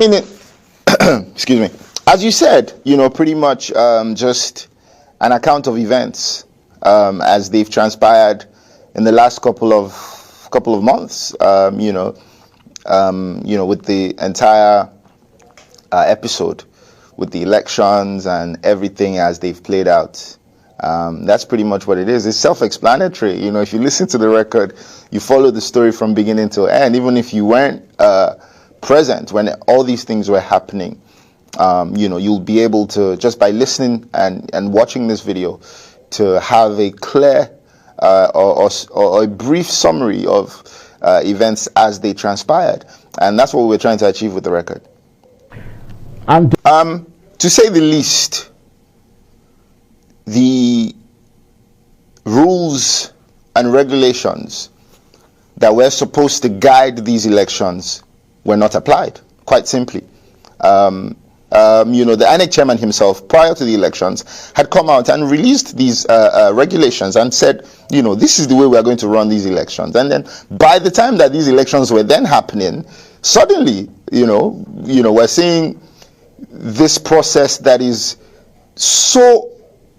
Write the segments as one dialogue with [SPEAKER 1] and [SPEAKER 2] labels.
[SPEAKER 1] I mean, excuse me. As you said, pretty much just an account of events as they've transpired in the last couple of months. With the entire episode, with the elections and everything as they've played out. That's pretty much what it is. It's self-explanatory. If you listen to the record, you follow the story from beginning to end. Even if you weren't present when all these things were happening, you'll be able to, just by listening and watching this video, to have a clear or a brief summary of events as they transpired. And that's what we're trying to achieve with the record. To say the least, the rules and regulations that were supposed to guide these elections were not applied, quite simply. The INEC chairman himself, prior to the elections, had come out and released these regulations and said, this is the way we are going to run these elections. And then by the time that these elections were then happening, suddenly, we're seeing this process that is so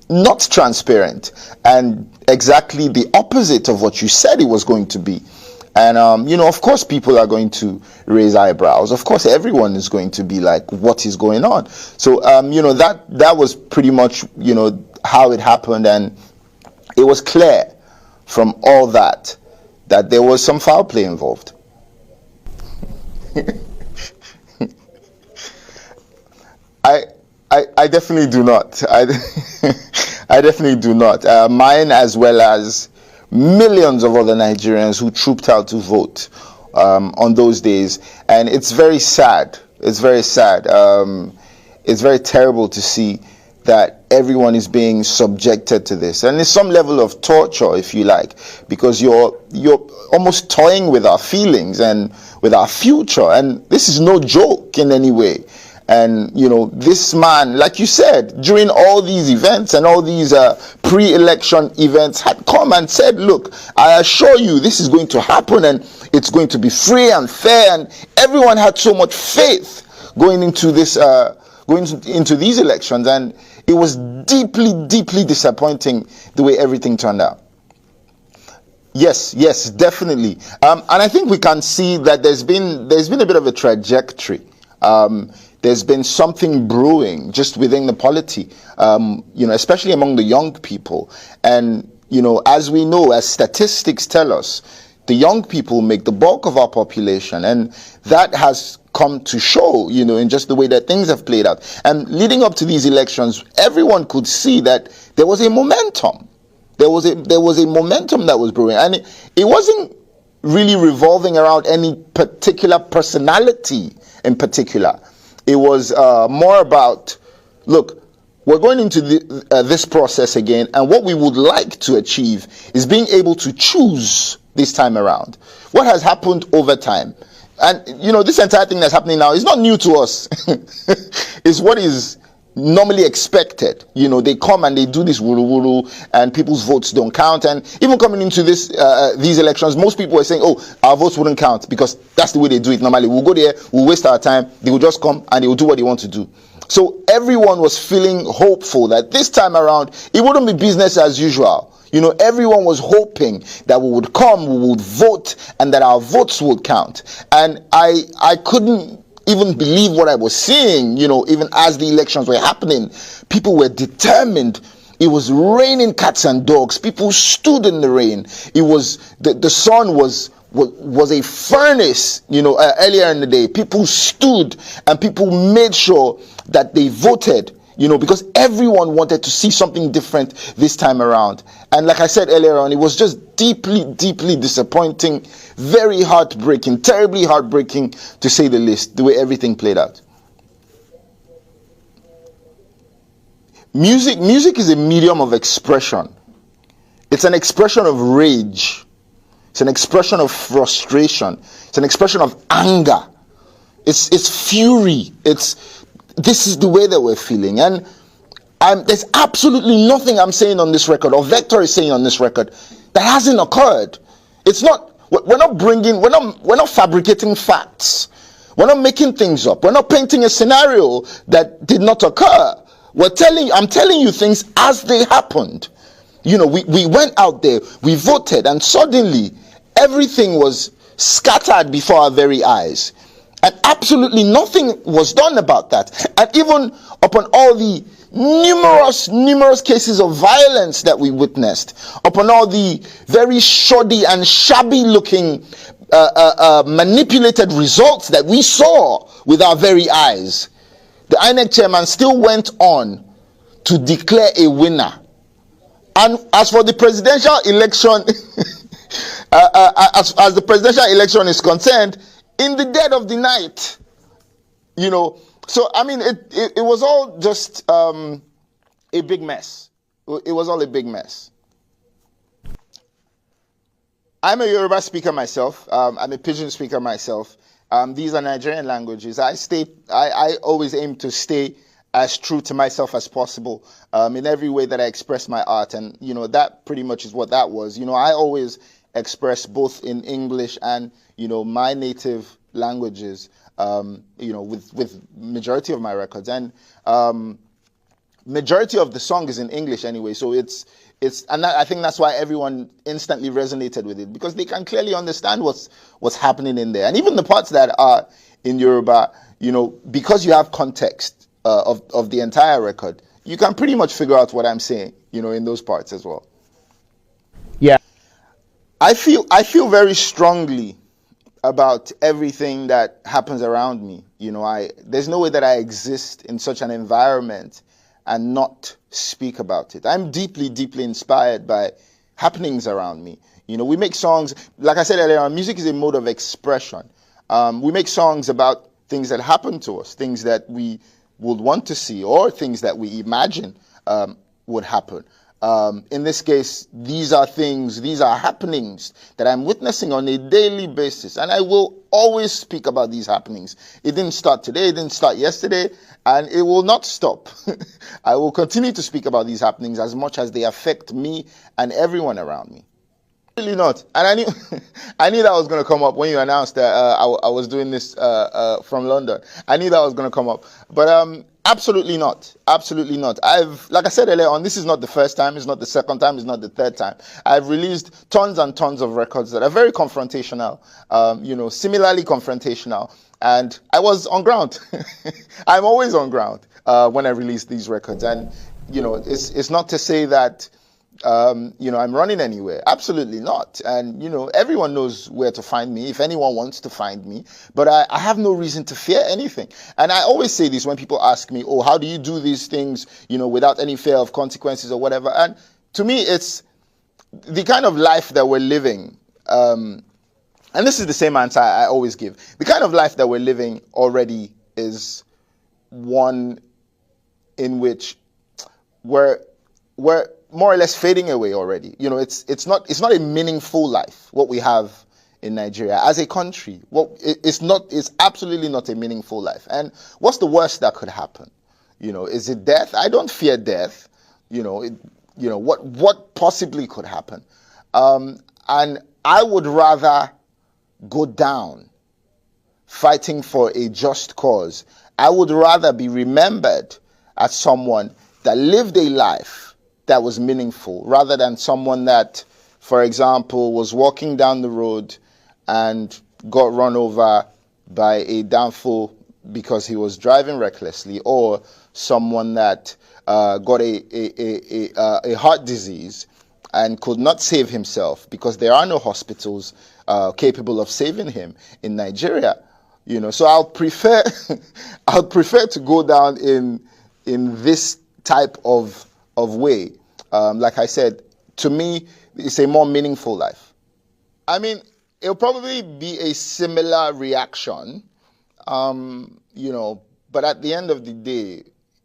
[SPEAKER 1] not transparent and exactly the opposite of what you said it was going to be. And, of course, people are going to raise eyebrows. Of course, everyone is going to be like, what is going on? So, that was pretty much, how it happened. And it was clear from all that there was some foul play involved. I definitely do not. I definitely do not. Mine, as well as millions of other Nigerians who trooped out to vote on those days. And it's very sad. It's very sad. It's very terrible to see that everyone is being subjected to this. And there's some level of torture, if you like, because you're almost toying with our feelings and with our future. And this is no joke in any way. And, this man, like you said, during all these events and all these pre-election events had come and said, look, I assure you this is going to happen and it's going to be free and fair. And everyone had so much faith going into this, into these elections. And it was deeply, deeply disappointing the way everything turned out. Yes, definitely. And I think we can see that there's been a bit of a trajectory. There's been something brewing just within the polity, especially among the young people. And, as we know, as statistics tell us, the young people make the bulk of our population. And that has come to show, in just the way that things have played out. And leading up to these elections, everyone could see that there was a momentum. There was a momentum that was brewing. And it wasn't really revolving around any particular personality in particular. It was more about, look, we're going into this process again, and what we would like to achieve is being able to choose this time around. What has happened over time? And, this entire thing that's happening now is not new to us. It's what is normally expected. They come and they do this wuru and people's votes don't count. And even coming into these elections, most people were saying, oh, our votes wouldn't count because that's the way they do it normally. We'll go there, we'll waste our time, they will just come and they will do what they want to do. So everyone was feeling hopeful that this time around it wouldn't be business as usual. Everyone was hoping that we would come, we would vote, and that our votes would count. And I couldn't even believe what I was seeing, even as the elections were happening. People were determined. It was raining cats and dogs. People stood in the rain. It was, the sun was a furnace, earlier in the day. People stood and people made sure that they voted, because everyone wanted to see something different this time around. And like I said earlier on, it was just deeply, deeply disappointing, very heartbreaking, terribly heartbreaking, to say the least, the way everything played out. Music is a medium of expression. It's an expression of rage. It's an expression of frustration. It's an expression of anger. It's fury. This is the way that we're feeling. And there's absolutely nothing I'm saying on this record, or Vector is saying on this record, that hasn't occurred. It's not, we're not fabricating facts. We're not making things up. We're not painting a scenario that did not occur. I'm telling you things as they happened. We went out there, we voted, and suddenly everything was scattered before our very eyes. And absolutely nothing was done about that. And even upon all the numerous cases of violence that we witnessed, upon all the very shoddy and shabby looking manipulated results that we saw with our very eyes, the INEC chairman still went on to declare a winner. And as for the presidential election, as the presidential election is concerned, in the dead of the night, so I mean, it was all just a big mess. It was all a big mess. I'm a Yoruba speaker myself. I'm a Pidgin speaker myself. These are Nigerian languages. I always aim to stay as true to myself as possible in every way that I express my art, and that pretty much is what that was. I always express both in English and my native languages. With majority of my records, and majority of the song is in English anyway. So I think that's why everyone instantly resonated with it, because they can clearly understand what's happening in there, and even the parts that are in Yoruba, because you have context of the entire record, you can pretty much figure out what I'm saying, in those parts as well.
[SPEAKER 2] Yeah,
[SPEAKER 1] I feel very strongly about everything that happens around me. There's no way that I exist in such an environment and not speak about it. I'm deeply, deeply inspired by happenings around me. We make songs, like I said earlier, music is a mode of expression. We make songs about things that happen to us, things that we would want to see, or things that we imagine would happen. In this case, these are happenings that I'm witnessing on a daily basis, and I will always speak about these happenings. It didn't start today, it didn't start yesterday, and it will not stop. I will continue to speak about these happenings as much as they affect me and everyone around me. Really not. And I knew that was going to come up when you announced that I was doing this from London. I knew that was going to come up, but absolutely not. Absolutely not. Like I said earlier on, this is not the first time, it's not the second time, it's not the third time. I've released tons and tons of records that are very confrontational, similarly confrontational, and I was on ground. I'm always on ground when I release these records, and it's not to say that I'm running anywhere. Absolutely not. And, everyone knows where to find me if anyone wants to find me. But I have no reason to fear anything. And I always say this when people ask me, oh, how do you do these things, without any fear of consequences or whatever? And to me, it's the kind of life that we're living. And this is the same answer I always give. The kind of life that we're living already is one in which we're more or less fading away already. It's not a meaningful life, what we have in Nigeria as a country. It's absolutely not a meaningful life. And what's the worst that could happen? Is it death? I don't fear death. What possibly could happen? And I would rather go down fighting for a just cause. I would rather be remembered as someone that lived a life that was meaningful, rather than someone that, for example, was walking down the road and got run over by a downfall because he was driving recklessly, or someone that got a heart disease and could not save himself because there are no hospitals capable of saving him in Nigeria. So I'll prefer to go down in this type of way. Like I said, to me, it's a more meaningful life. I mean, it'll probably be a similar reaction, but at the end of the day,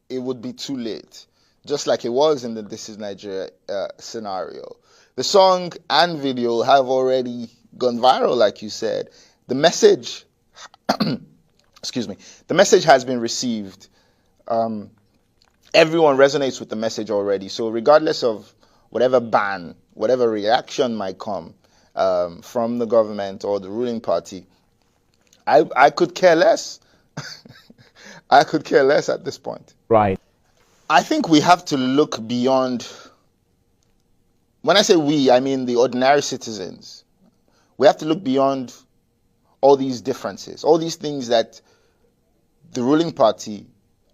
[SPEAKER 1] it would be too late, just like it was in the This Is Nigeria scenario. The song and video have already gone viral, like you said. The message, the message has been received. Everyone resonates with the message already. So regardless of whatever ban, whatever reaction might come from the government or the ruling party, I could care less. I could care less at this point.
[SPEAKER 2] Right.
[SPEAKER 1] I think we have to look beyond. When I say we, I mean the ordinary citizens. We have to look beyond all these differences, all these things that the ruling party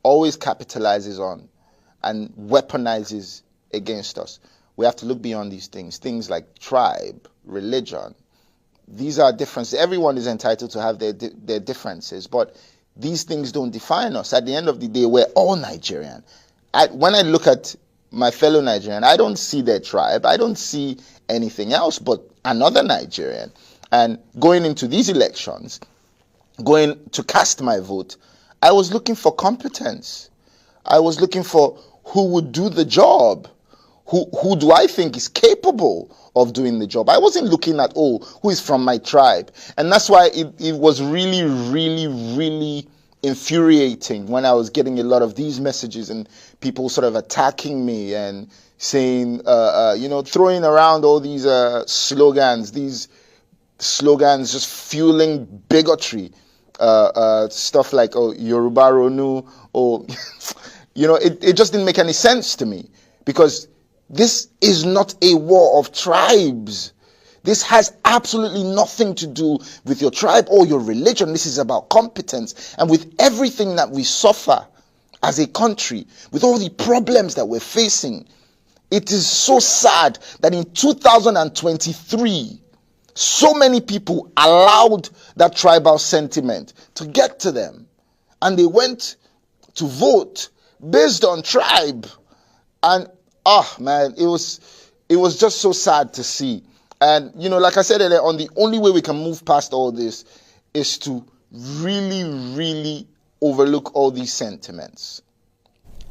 [SPEAKER 1] always capitalizes on and weaponizes against us. We have to look beyond these things like tribe, religion. These are differences. Everyone is entitled to have their differences, but these things don't define us. At the end of the day, we're all Nigerian. When I look at my fellow Nigerian, I don't see their tribe. I don't see anything else but another Nigerian. And going into these elections, going to cast my vote, I was looking for competence. I was looking for who would do the job. Who do I think is capable of doing the job? I wasn't looking at, who is from my tribe. And that's why it was really, really, really infuriating when I was getting a lot of these messages and people sort of attacking me and saying, throwing around all these slogans just fueling bigotry. Stuff like, Yoruba Ronu, or, it just didn't make any sense to me, because this is not a war of tribes. This has absolutely nothing to do with your tribe or your religion. This is about competence. And with everything that we suffer as a country, with all the problems that we're facing, it is so sad that in 2023, so many people allowed that tribal sentiment to get to them. And they went to vote based on tribe. And man, it was just so sad to see. And like I said earlier on, the only way we can move past all this is to really, really overlook all these sentiments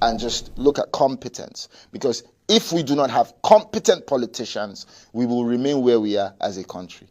[SPEAKER 1] and just look at competence. Because if we do not have competent politicians, we will remain where we are as a country.